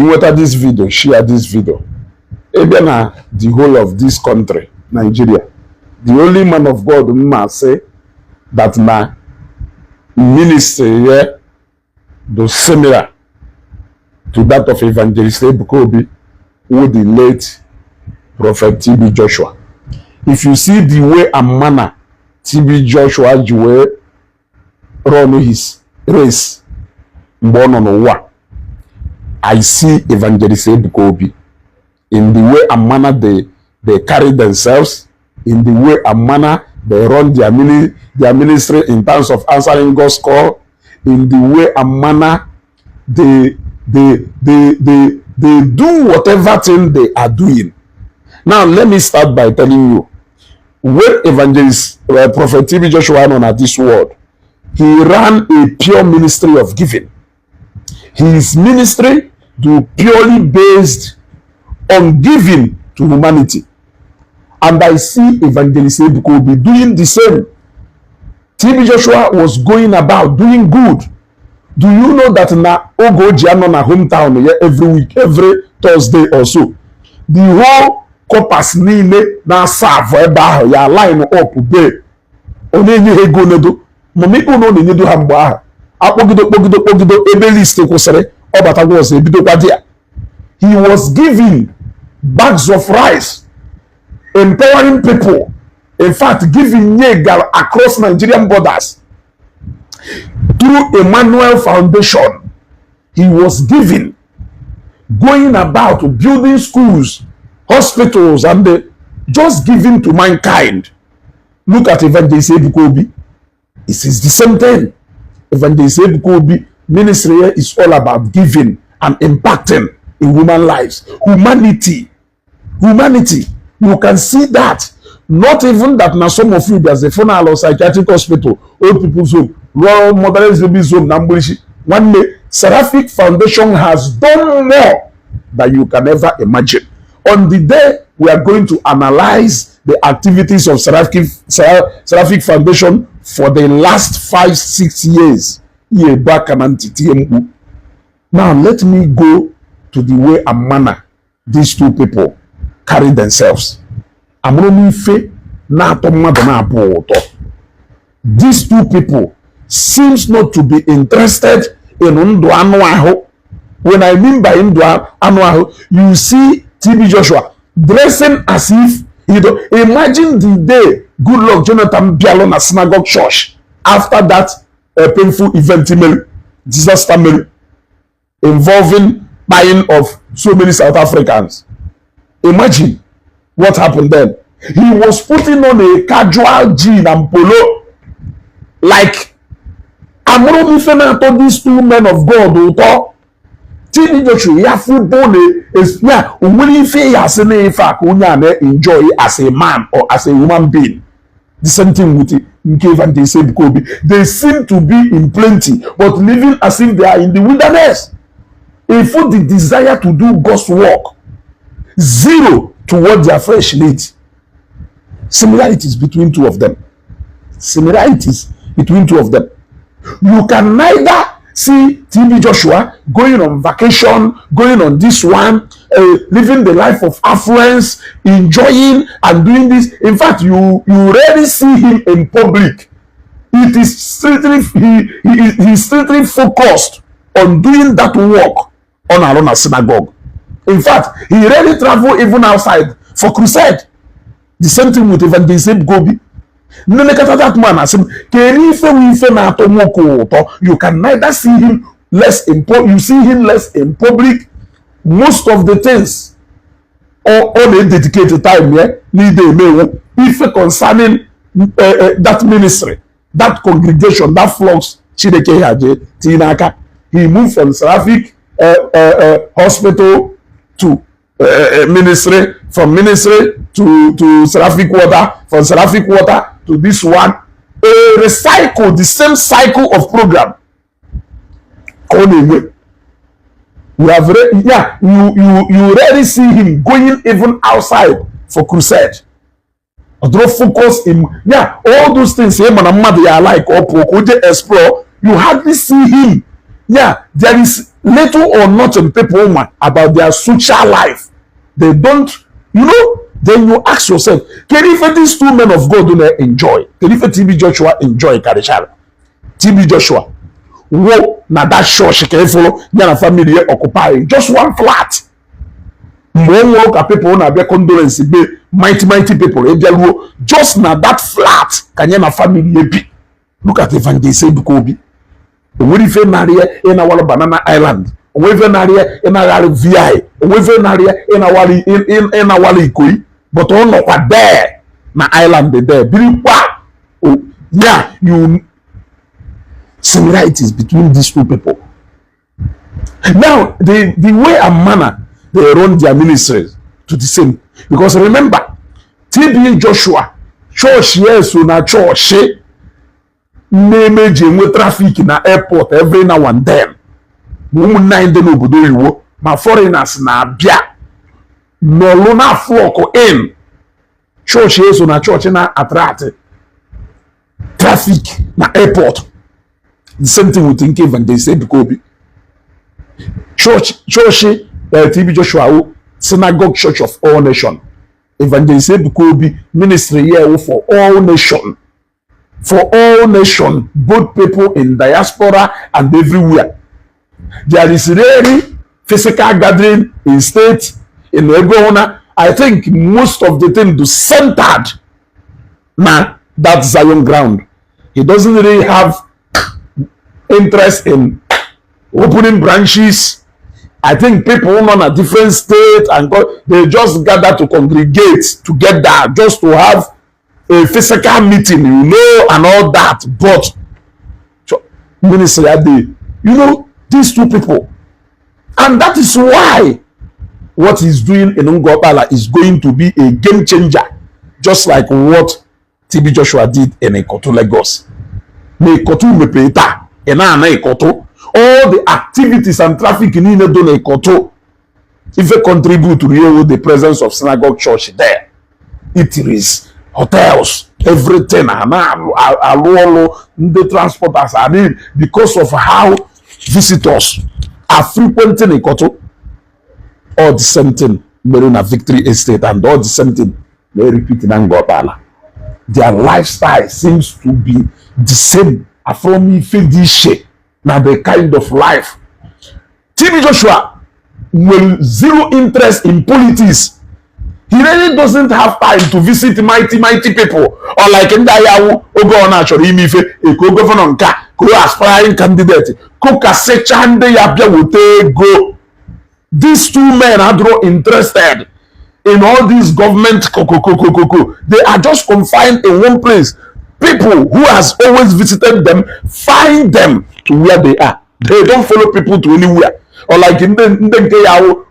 whether this video, share this video. Even the whole of this country, Nigeria, the only man of God must say that my ministry here was similar to that of Evangelist Ebuka Obi with the late Prophet TB Joshua. If you see the way and manner TB Joshua run his race, born on war, I see Evangelist Ebuka Obi in the way and manner they carry themselves, in the way and manner they run their ministry in terms of answering God's call, in the way and manner they do whatever thing they are doing. Now let me start by telling you, when Evangelist Prophet TB Joshua on at this world, he ran a pure ministry of giving. His ministry was purely based on giving to humanity. And I see Evangelist Ebuka Obi doing the same. TB Joshua was going about doing good. Do you know that na Ogojiano na hometown every week, every Thursday or so? The whole corpus nile na serve eba ya line up be. Onye ego nedo. Mami uno ne nedo hambo aha. Akpogido ebe list kwesere obatago ose ebido kwa dia. He was giving bags of rice, empowering people. In fact, giving Yegal across Nigerian borders. Through Emmanuel Foundation, he was giving, going about building schools, hospitals, and just giving to mankind. Look at Evangelist Ebuka Obi. It is the same thing. Evangelist Ebuka Obi ministry is all about giving and impacting in human lives. Humanity. You can see that. Not even that now some of you, there's a funeral or psychiatric hospital, old people's home, rural motherless babies home, Nambulishi. One day, Seraphic Foundation has done more than you can ever imagine. On the day we are going to analyze the activities of Seraphic Foundation for the last 5-6 years. Now let me go to the way and manner these two people carry themselves. These two people seems not to be interested in Nduanuaho. When I mean by Nduanuaho, you see TB Joshua dressing as if, imagine the day Goodluck Jonathan Bialo na synagogue church after that painful event, disaster involving buying of so many South Africans. Imagine what happened then. He was putting on a casual jean and polo like Amuro told these two men of God who thought TB Joshua ya football is willing to enjoy as a man or as a human being. The same thing with Evangelist Ebuka Obi. They seem to be in plenty, but living as if they are in the wilderness. If the desire to do God's work, zero to what their flesh needs. Similarities between two of them. You can neither see TB Joshua going on vacation, going on this one, living the life of affluence, enjoying and doing this. In fact, you rarely see him in public. It is strictly he's strictly focused on doing that work on our own synagogue. In fact, he rarely travel even outside for crusade. The same thing with Evangelist Ebuka Obi. That man, you can neither see him less in public, you see him less in public. Most of the things or a dedicated time if concerning that ministry, that congregation, that flocks, he moved from Seraphic hospital to ministry, from ministry to Seraphic water, from Seraphic water to this one. Recycle the same cycle of program. You have you rarely see him going even outside for crusade. Draw focus in all those things like explore. You hardly see him. There is little or nothing people about their social life. They don't, then you ask yourself, can if these two men of God do enjoy? Can if TB Joshua enjoy Karishara? TB Joshua, wo na that church can follow, yana family occupy just one flat. More work people na be condolence be mighty people. Just na that flat can yana family be. Look at Evangelist Ebuka Obi. We live in our Banana Island. We live in our VI. We live in our Ikoi. But on over there, na island there. Yeah, you similarities between these two people. Now, the way and manner they run their ministries to the same. Because remember, TB Joshua, church yes, so na church. With traffic in the airport every now and then. My foreigners na bia. No luna flock in. Church is on a church na attract traffic na airport. The same thing we think Evangelist Ebuka Obi. Church, TB Joshua, synagogue church of all nations. Evangelist Ebuka Obi ministry here for all nations. For all nations, both people in diaspora and everywhere. There is really physical gathering in state, in Egona. I think most of the thing is centered na that Zion ground. He doesn't really have interest in opening branches. I think people on a different state and they just gather to congregate together just to have a physical meeting, and all that. But ministry are these two people, and that is why what he's doing in Ngobala is going to be a game changer, just like what TB Joshua did in Ikoto, Lagos. All the activities and traffic in Ikoto, if they contribute to the presence of synagogue church there, eateries, hotels, everything, the transporters are in because of how visitors are frequenting Ikoto. All the same thing, Marina Victory Estate, and all the same thing, they repeat in Angopala. Their lifestyle seems to be the same. From Ifedishe, now the kind of life. TB Joshua will zero interest in politics. He really doesn't have time to visit mighty people. Or like in Dayawu, Ogo Onachor, Imife, a co-governor, co-aspiring candidate, co-kasechande Yabia wote go. These two men are draw interested in all these government They are just confined in one place. People who has always visited them, find them to where they are. They don't follow people to anywhere. Or like in the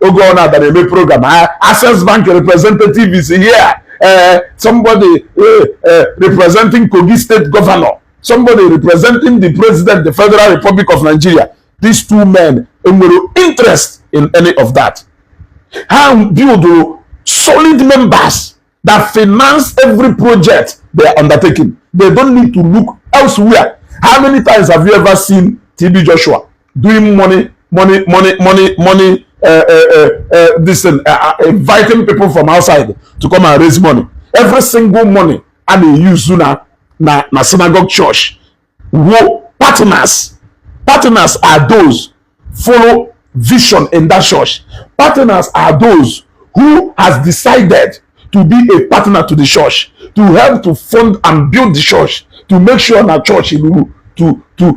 Ogona that they program, Access Bank representative is here. Somebody representing Kogi State Governor. Somebody representing the President, the Federal Republic of Nigeria. These two men have no interest in any of that. How build solid members that finance every project they are undertaking. They don't need to look elsewhere. How many times have you ever seen TB Joshua doing inviting people from outside to come and raise money? Every single money and they use na synagogue church. Partners are those follow vision in that church. Partners are those who has decided to be a partner to the church, to help to fund and build the church, to make sure that church to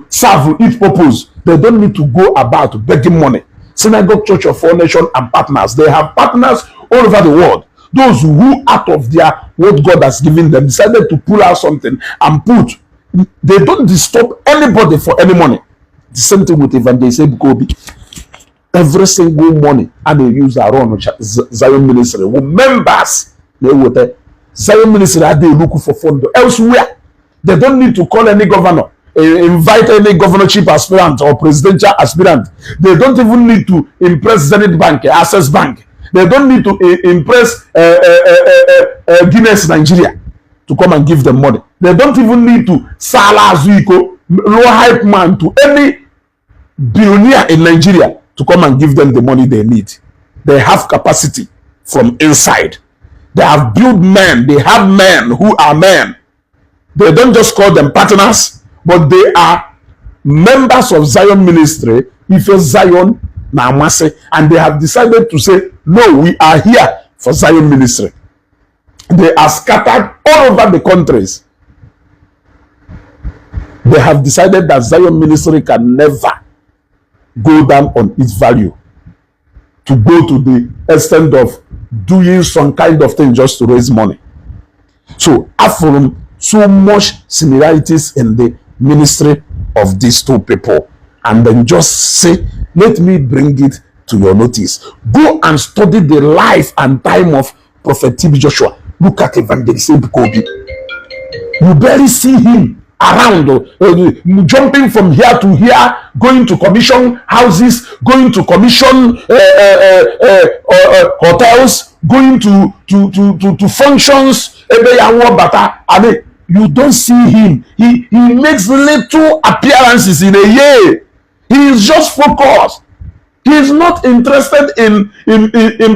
serve its purpose. They don't need to go about begging money. Synagogue Church of All Nations and partners, they have partners all over the world. Those who out of their what God has given them decided to pull out something and put. They don't disturb anybody for any money. The same thing with Evangelist Ebuka Obi. Every single money and they use our own Zion Ministry. Members, they would Zion Ministry are they looking for fund elsewhere. They don't need to call any governor, invite any governorship aspirant or presidential aspirant. They don't even need to impress Zenith Bank, Access Bank. They don't need to impress Guinness Nigeria to come and give them money. They don't even need to Salah Zuiko, low hype man to any billionaire in Nigeria to come and give them the money they need. They have capacity from inside. They have built men. They have men who are men. They don't just call them partners, but they are members of Zion Ministry, Ife Zion Namase, and they have decided to say, no, we are here for Zion Ministry. They are scattered all over the countries. They have decided that Zion Ministry can never go down on its value, to go to the extent of doing some kind of thing just to raise money. So I found so much similarities in the ministry of these two people, and then just say, let me bring it to your notice. Go and study the life and time of Prophet TB Joshua. Look at Evangelist Ebuka Obi. You barely see him around, jumping from here to here, going to commission houses, going to commission hotels, going to functions. You don't see him. He makes little appearances in a year. He is just focused. He is not interested in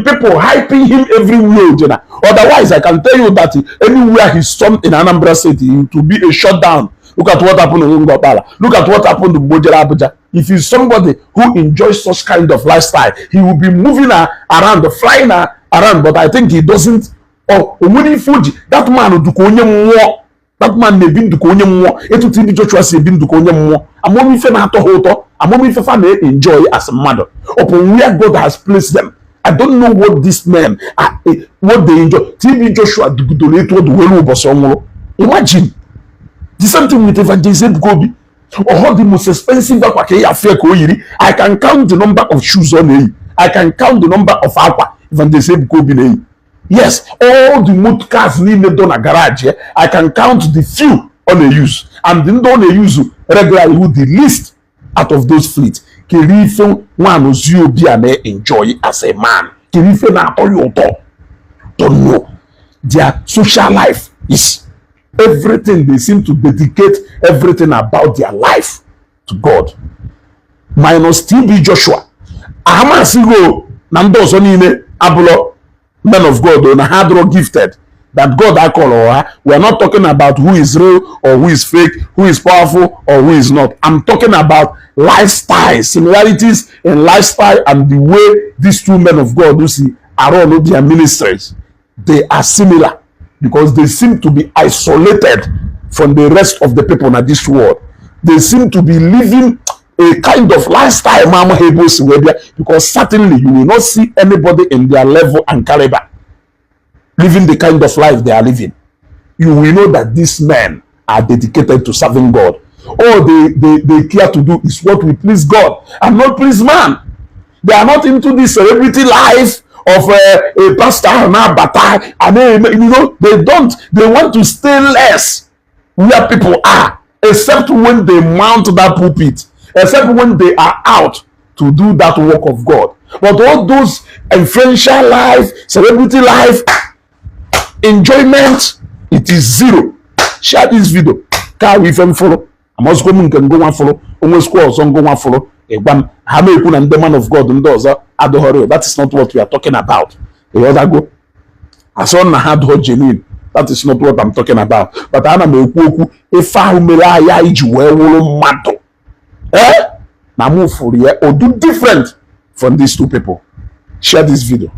people hyping him everywhere. Otherwise, I can tell you that anywhere he's from in Anambra City, it will be a shutdown. Look at what happened in Ngopala. Look at what happened to Bojela Abuja. If he's somebody who enjoys such kind of lifestyle, he will be moving around, flying around. But I think he doesn't. Oh, Fuji, that man will do more. That man may be to konye more. Etu TB Joshua say be to konye more. Amomi fe na to hoto. Amomi fe fa may enjoy as a mother. Upon where God has placed them. I don't know what these men are, what they enjoy. TB Joshua donate what the welu bosongo. Imagine the same thing with Evangelist Ebuka Obi. Or the most expensive I can count the number of shoes on him. I can count the number of aqua Evangelist Ebuka Obi. Yes, all the motor cars needed on a garage. I can count the few on a use, and then on a use regularly with the least out of those fleets. Kirife one who's you be and enjoy as a man. Kirife na all don't know. Their social life is everything. They seem to dedicate everything about their life to God. Minus TB Joshua. Ahama sigo nandos onine abulo. Men of God, on a hard rock gifted that God I call or we are not talking about who is real or who is fake, who is powerful or who is not. I'm talking about lifestyle, similarities in lifestyle and the way these two men of God who see around their ministries. They are similar because they seem to be isolated from the rest of the people in this world. They seem to be living a kind of lifestyle, because certainly you will not see anybody in their level and caliber living the kind of life they are living. You will know that these men are dedicated to serving God. All they care to do is what will please God and not please man. They are not into this celebrity life of a pastor and they don't. They want to stay less where people are, except when they mount that pulpit. Except when they are out to do that work of God. But all those influential life, celebrity life, enjoyment, it is zero. Share this video. Can we follow? I must go and go and follow. Almost go and follow. How many people and the man of God and those that is not what we are talking about. The other go. I saw na hard hot genuine. That is not what I'm talking about. But I am a kuku. If I will matter. Now move for here or do different from these two people. Share this video.